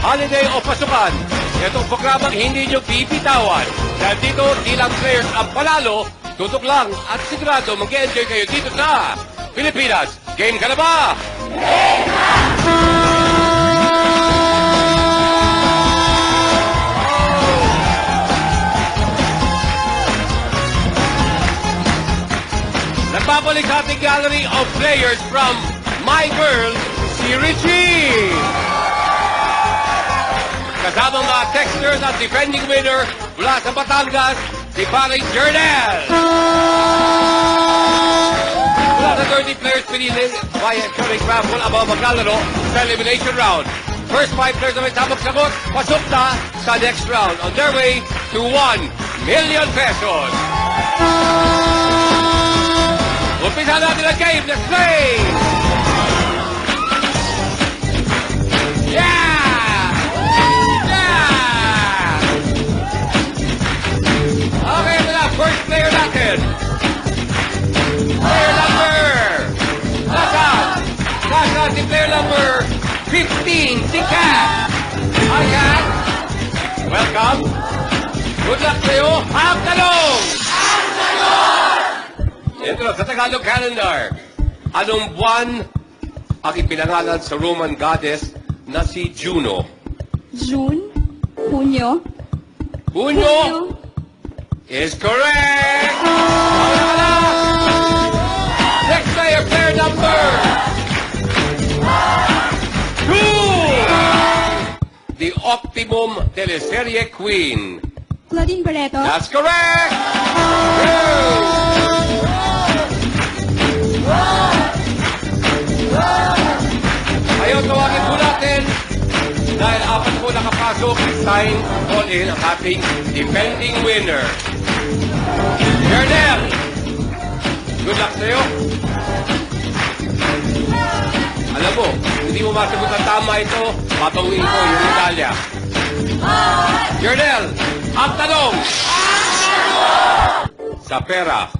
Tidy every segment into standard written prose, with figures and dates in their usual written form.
holiday o pasukan. Itong programang hindi nyo pipitawan. Dahil dito, di lang players ang panalo, tutok lang at sigurado mag-enjoy kayo dito sa Pilipinas. Game ka na ba? Nagbabalik sa ating gallery of players from My Girl, si Richie. Kasama mga texters at defending winner mula sa Batangas, si Paring Jernel. Mula sa 30 players pinili by electronic raffle ang mga maglalaro sa elimination round. First 5 players na may tamang sagot, pasok na sa next round on their way to 1 million pesos. Umpisa natin ang game. Let's play! Yeah! Yeah! Okay, ito na. First player natin. Player number... Nasaan si player number 15, si Kat. Hi, Kat. Welcome. Good luck sa'yo. Ang talong! Ito na, sa Tagalog calendar. Anong buwan ang ipinangalan sa Roman goddess na si Juno? June? Hunyo? Junyo is correct! Wala! Next player, player number 2! The Optimum Teleserye Queen. Claudine Barreto? That's correct! Ngayon, tawagin po natin dahil apat po nakapasok, sign all in ang ating defending winner. Jernel! Good luck sa'yo. Alam mo, hindi mo masagot ang tama ito, papawin ko yung medalya. Jernel, ang tanong! Sa pera,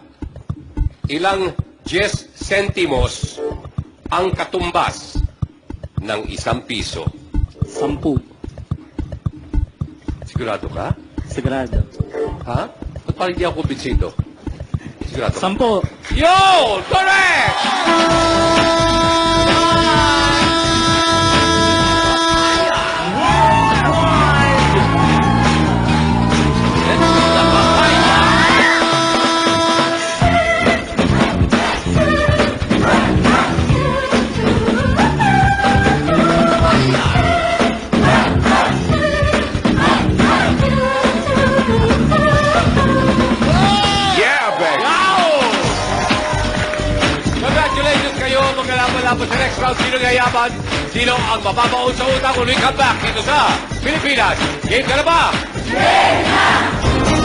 ilang 10 centimos ang katumbas ng 1 piso? 10. Sigurado ka? Sigurado. Ha? Ba't parang hindi ako kumbinsido? Sigurado ka? 10. Yo! Correct! Tapos sa next round, sino yayaman? Sino ang mababaon sa utang? When we come back dito sa Pilipinas. Game ka na ba? Game na!